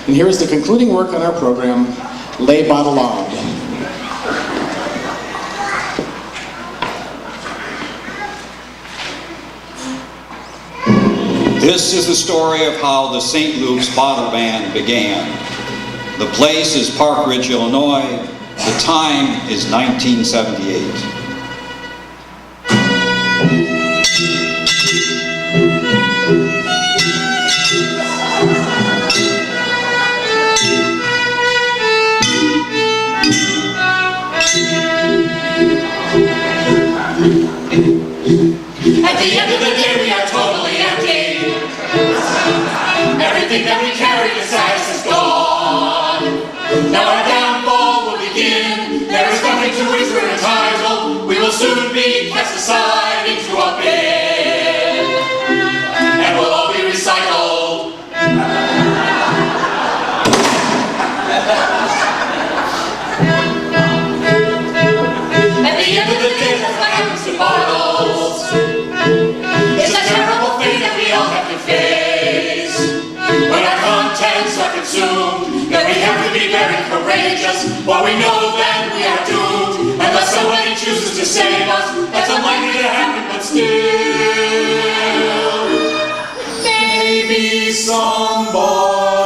And here is the concluding work on our program, Lay Bot Aloud. This is the story of how the St. Luke's Bottle Band began. The place is Park Ridge, Illinois. The time is 1978. At the end of the day, we are totally empty. Everything that we carried inside us is gone. Now our downfall will begin. There is nothing to which we're entitled. We will soon be cast aside into a bin, and we'll all be recycled. At the end of the day, that's what happens to bottles. It's a terrible thing that we all have to face. When our contents are consumed, then we have to be very courageous, for we know that we are doomed. Unless somebody chooses to save us, that's unlikely to happen, but still, maybe somebody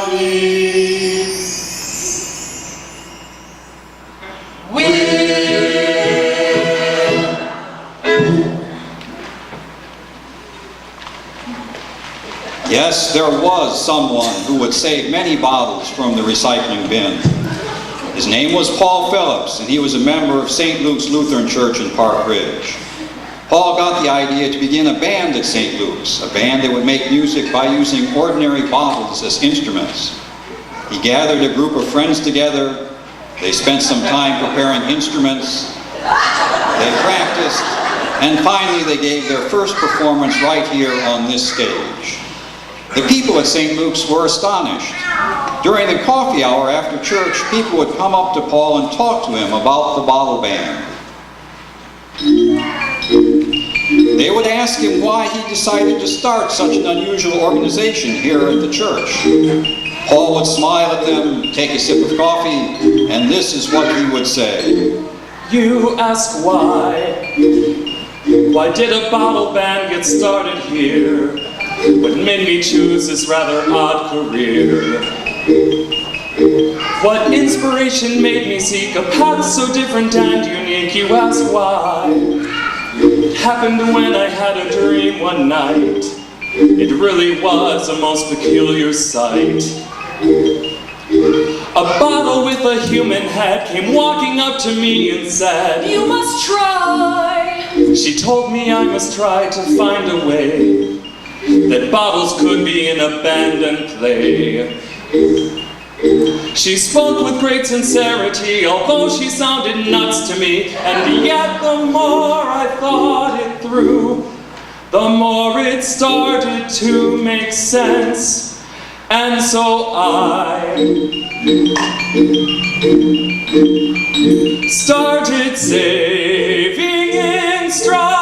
will. Yes, there was someone who would save many bottles from the recycling bin. His name was Paul Phillips, and he was a member of St. Luke's Lutheran Church in Park Ridge. Paul got the idea to begin a band at St. Luke's, a band that would make music by using ordinary bottles as instruments. He gathered a group of friends together. They spent some time preparing instruments. They practiced, and finally they gave their first performance right here on this stage. The people at St. Luke's were astonished. During the coffee hour after church, people would come up to Paul and talk to him about the bottle band. They would ask him why he decided to start such an unusual organization here at the church. Paul would smile at them, take a sip of coffee, and this is what he would say. You ask why? Why did a bottle band get started here? What made me choose this rather odd career? What inspiration made me seek a path so different and unique? You ask why? It happened when I had a dream one night. It really was a most peculiar sight. A bottle with a human head came walking up to me and said, You must try. She told me I must try to find a way that bottles could be an abandoned play. She spoke with great sincerity, although she sounded nuts to me, and yet the more I thought it through, the more it started to make sense. And so I started saving instruments.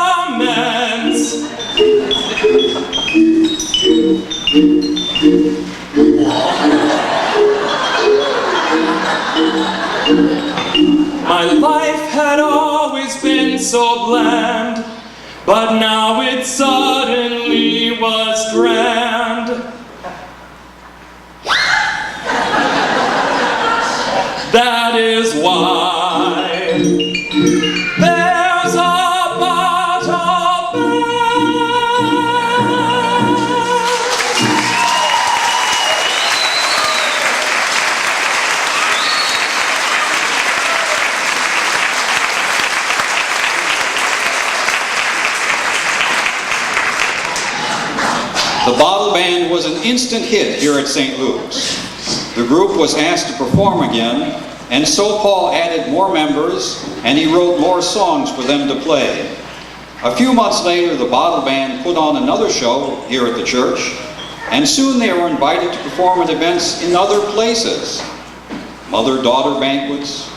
My life had always been so bland, but now it suddenly was grand. That is why there's a bottle The Bottle Band was an instant hit here at St. Luke's. The group was asked to perform again, and so Paul added more members, and he wrote more songs for them to play. A few months later, the Bottle Band put on another show here at the church, and soon they were invited to perform at events in other places. Mother-daughter banquets,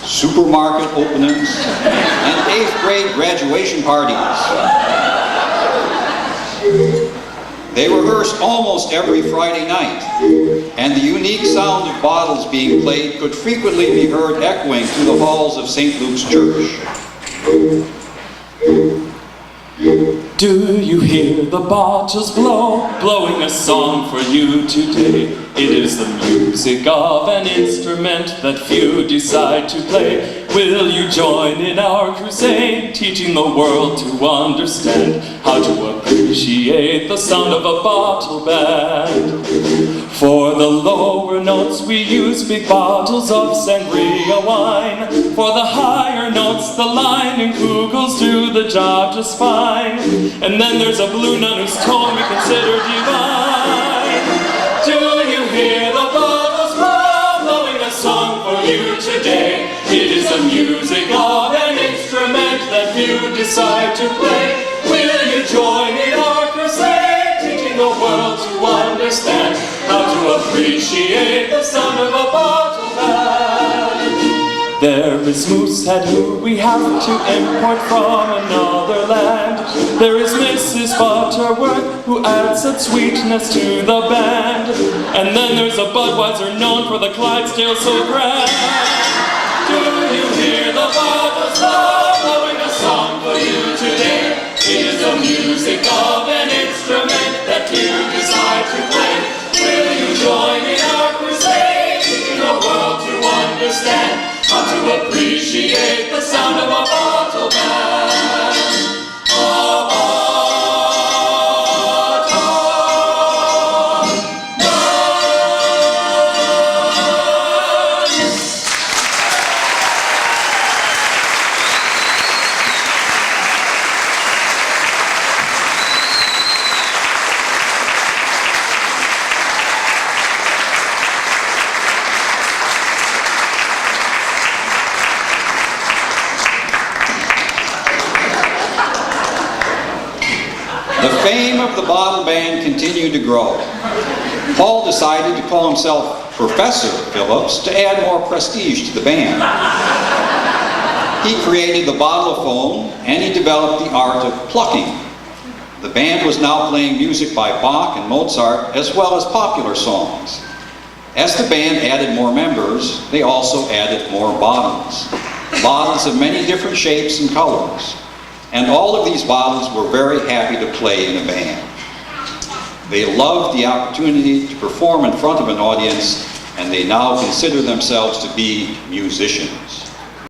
supermarket openings, and 8th grade graduation parties. They rehearsed almost every Friday night, and the unique sound of bottles being played could frequently be heard echoing through the halls of St. Luke's Church. Do you hear the bottles blow, blowing a song for you today? It is the music of an instrument that few decide to play. Will you join in our crusade, teaching the world to understand how to appreciate the sound of a bottle band? For the lower notes we use big bottles of sangria wine. For the higher notes the lining kugels do the job just fine. And then there's a blue nun whose tone we consider divine. Do you hear the bottles blow, blowing a song for you today? It is the music of an instrument that few decide to play. Will you join in our crusade, teaching the world to understand how to appreciate the sound of a bottle band? There is Moosehead, who we have to import from another land. There is Mrs. Butterworth, who adds such sweetness to the band. And then there's a Budweiser known for the Clydesdale so grand. Do you hear the bottles blowing a song for you today? It is the music of an instrument that you decide to play. Will you join in our crusade, teaching the world to understand how to appreciate the sound of a bottle band? A The fame of the bottle band continued to grow. Paul decided to call himself Professor Phillips to add more prestige to the band. He created the bottle-phone, and he developed the art of plucking. The band was now playing music by Bach and Mozart, as well as popular songs. As the band added more members, they also added more bottles. Bottles of many different shapes and colors. And all of these bottles were very happy to play in a band. They loved the opportunity to perform in front of an audience, and they now consider themselves to be musicians.